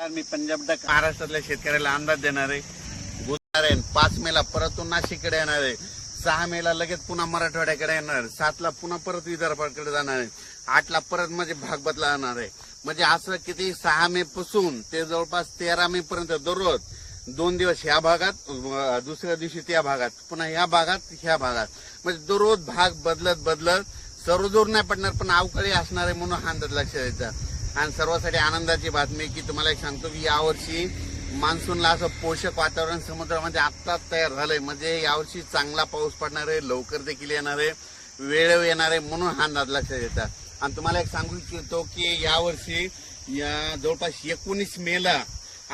मी Punjab duck महाराष्ट्रातल्या शेतकऱ्याला अंदाज देणार आहे. गुजरात आहे 5 मेला परत नाशिककडे येणार आहे. 6 मेला लगेच पुन्हा मराठवाड्याकडे येणार आहे. 7 ला पुन्हा परत विदर्भाकडे जाणार आहे. 8 ला परत म्हणजे भाग बदलणार आहे. म्हणजे असं किती 6 मे पासून ते जवळपास 13 मे पर्यंत दररोज 2 दिवस ह्या भागात, दुसऱ्या दिवशी त्या भागात, पुन्हा ह्या भागात, ह्या भागात, म्हणजे दररोज भाग बदलत सर्वदूर नाही पडणार पण अवकाळी असणार आहे म्हणून हा अंदाज लक्षात द्यायचा. आणि सर्वांसाठी आनंदाची बातमी की तुम्हाला एक सांगतो की यावर्षी मान्सूनला असं पोषक वातावरण समुद्रामध्ये आत्ताच तयार झालंय. म्हणजे यावर्षी चांगला पाऊस पडणार आहे, लवकर देखील येणार आहे, वेळेवर येणार आहे म्हणून हा अंदाज लक्षात येतात. आणि तुम्हाला एक सांगू इच्छितो की यावर्षी जवळपास 19 मेला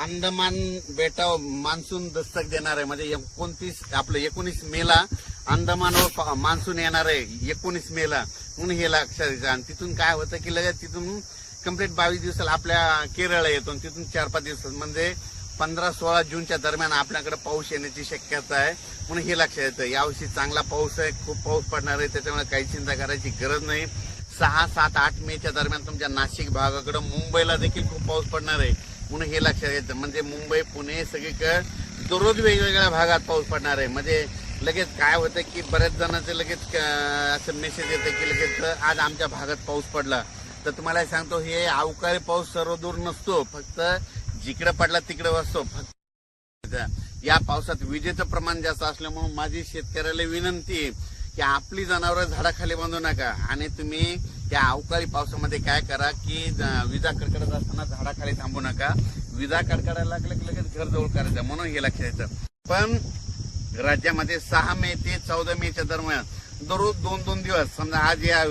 अंदमान बेटावर मान्सून दस्तक देणार आहे. म्हणजे 19 मेला अंदमानवर मान्सून येणार आहे 19 मेला म्हणून हे लक्षात येतं. आणि तिथून काय होतं की लगेच तिथून कंप्लीट 22 दिवसाला आपल्या केरळला येतो. तिथून 4-5 दिवसात म्हणजे 15-16 जूनच्या दरम्यान आपल्याकडे पाऊस येण्याची शक्यता आहे म्हणून हे लक्षात येतं. यावर्षी चांगला पाऊस आहे, खूप पाऊस पडणार आहे, त्याच्यामुळे काही चिंता करायची गरज नाही. 6, 7, 8 मेच्या दरम्यान तुमच्या नाशिक भागाकडे, मुंबईला देखील खूप पाऊस पडणार आहे म्हणून हे लक्षात येतं. म्हणजे मुंबई, पुणे सगळीकडे दररोज वेगवेगळ्या भागात पाऊस पडणार आहे. म्हणजे लगेच काय होतं की बऱ्याच जणांचे लगेच असं मेसेज येतं की लगेच आज आमच्या भागात पाऊस पडला. तर तुम्हाला सांगतो हे अवकाळी पाऊस सर्व दूर नसतो, फक्त जिकडे पडला तिकडे असतो. फक्त या पावसात विजेचं प्रमाण जास्त असल्यामुळे माझी शेतकऱ्याला विनंती आहे की आपली जनावरं झाडाखाली बांधू नका. आणि तुम्ही या अवकाळी पावसामध्ये काय करा की विजा कडकडत असताना झाडाखाली थांबू नका. विजा कडकडायला लागलं की लगेच घर जवळ करायचं म्हणून हे लक्षात येतं. पण राज्यामध्ये 6 मे ते 14 मेच्या दरम्यान दररोज 2-2 दिवस, समजा आज या